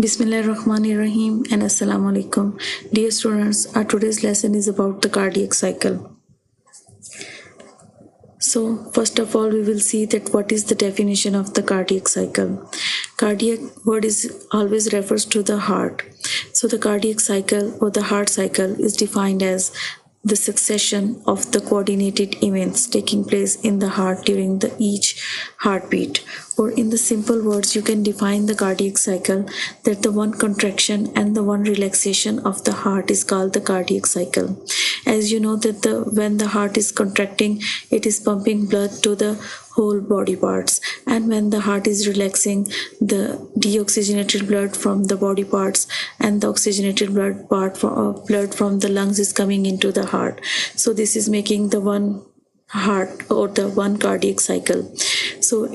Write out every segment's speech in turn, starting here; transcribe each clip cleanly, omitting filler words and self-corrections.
Bismillahirrahmanirrahim and Assalamu alaikum. Dear students, our today's lesson is about the cardiac cycle. So, first of all, we will see that what is the definition of the cardiac cycle. Cardiac word is always refers to the heart. So, the cardiac cycle or the heart cycle is defined as the succession of the coordinated events taking place in the heart during each heartbeat. Or in the simple words, you can define the cardiac cycle that the one contraction and the one relaxation of the heart is called the cardiac cycle. As you know that when the heart is contracting, it is pumping blood to the whole body parts, and when the heart is relaxing, the deoxygenated blood from the body parts and the oxygenated blood from the lungs is coming into the heart. So this is making the one heart or the one cardiac cycle. So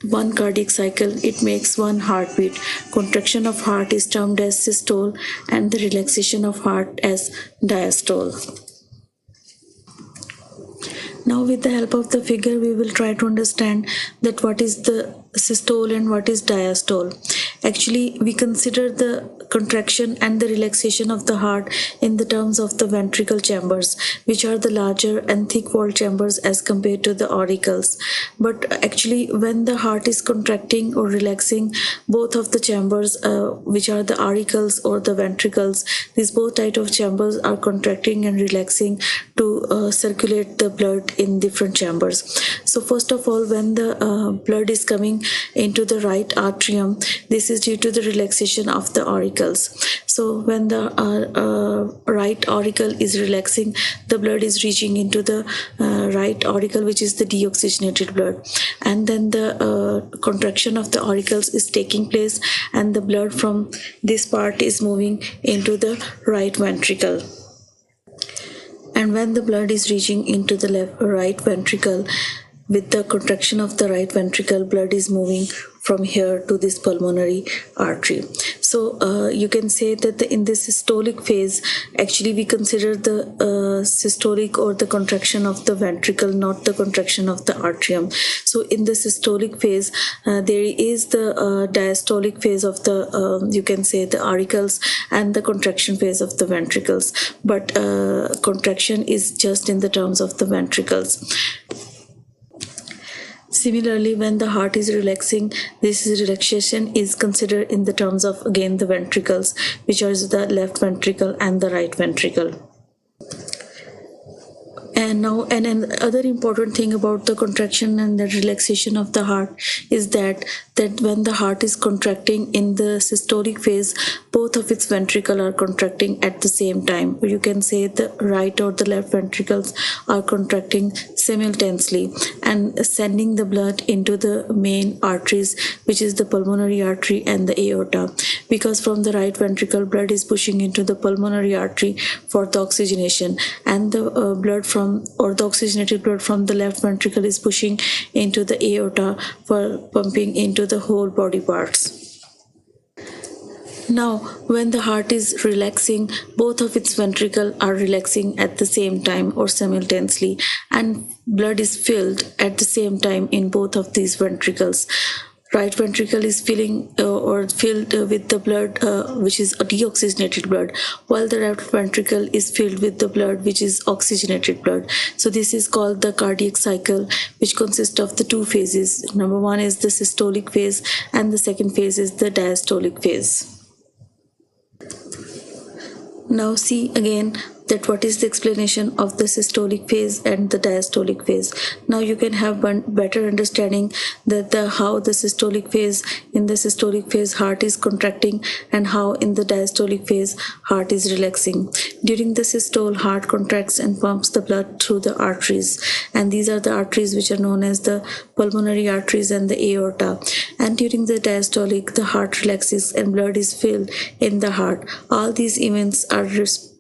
one cardiac cycle, it makes one heartbeat. Contraction of heart is termed as systole and the relaxation of heart as diastole. Now with the help of the figure, we will try to understand that what is the systole and what is diastole. Actually, we consider the contraction and the relaxation of the heart in the terms of the ventricle chambers, which are the larger and thick-walled chambers as compared to the auricles. But actually, when the heart is contracting or relaxing, both of the chambers, which are the auricles or the ventricles, these both types of chambers are contracting and relaxing to circulate the blood in different chambers. So first of all, when the blood is coming into the right atrium, this is due to the relaxation of the auricles. So when the right auricle is relaxing, the blood is reaching into the right auricle, which is the deoxygenated blood, and then the contraction of the auricles is taking place and the blood from this part is moving into the right ventricle. And when the blood is reaching into the right ventricle, with the contraction of the right ventricle, blood is moving from here to this pulmonary artery. So you can say that in this systolic phase, actually we consider the systolic or the contraction of the ventricle, not the contraction of the atrium. So in the systolic phase, there is the diastolic phase of the, you can say the auricles, and the contraction phase of the ventricles. But contraction is just in the terms of the ventricles. Similarly, when the heart is relaxing, this relaxation is considered in the terms of, again, the ventricles, which are the left ventricle and the right ventricle. And now, another important thing about the contraction and the relaxation of the heart is that when the heart is contracting in the systolic phase, both of its ventricles are contracting at the same time. Or you can say the right or the left ventricles are contracting simultaneously and sending the blood into the main arteries, which is the pulmonary artery and the aorta. Because from the right ventricle, blood is pushing into the pulmonary artery for the oxygenation, and the blood from or the oxygenated blood from the left ventricle is pushing into the aorta for pumping into the whole body parts. Now, when the heart is relaxing, both of its ventricles are relaxing at the same time or simultaneously, and blood is filled at the same time in both of these ventricles. Right ventricle is filled with the blood, which is a deoxygenated blood, while the left ventricle is filled with the blood, which is oxygenated blood. So this is called the cardiac cycle, which consists of the two phases. Number one is the systolic phase, and the second phase is the diastolic phase. Now see again that what is the explanation of the systolic phase and the diastolic phase. Now you can have better understanding that how the systolic phase, in the systolic phase heart is contracting, and how in the diastolic phase heart is relaxing. During the systole, heart contracts and pumps the blood through the arteries, and these are the arteries which are known as the pulmonary arteries and the aorta. And during the diastolic, the heart relaxes and blood is filled in the heart. All these events are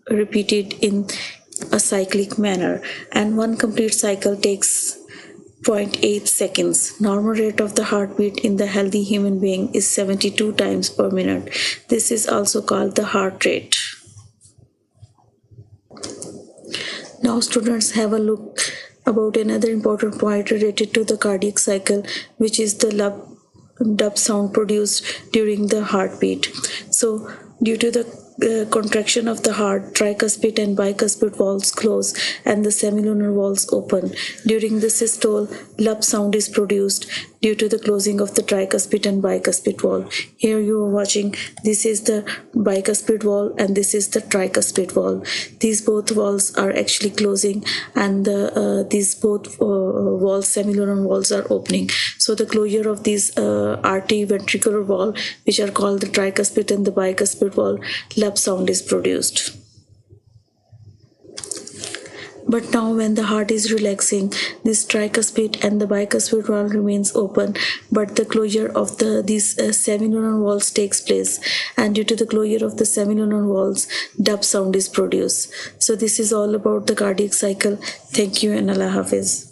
repeated in a cyclic manner, and one complete cycle takes 0.8 seconds. Normal rate of the heartbeat in the healthy human being is 72 times per minute. This is also called the heart rate. Now students, have a look about another important point related to the cardiac cycle, which is the dub sound produced during the heartbeat. So due to the contraction of the heart, tricuspid and bicuspid valves close and the semilunar valves open. During the systole, lup sound is produced due to the closing of the tricuspid and bicuspid valve. Here you are watching, this is the bicuspid valve and this is the tricuspid valve. These both valves are actually closing and these both valves, semilunar valves, are opening. So the closure of these RT ventricular valve, which are called the tricuspid and the bicuspid valve, lup sound is produced. But now when the heart is relaxing, this tricuspid and the bicuspid valve remains open, but the closure of these semilunar valves takes place, and due to the closure of the semilunar valves, dub sound is produced. So this is all about the cardiac cycle. Thank you and Allah Hafiz.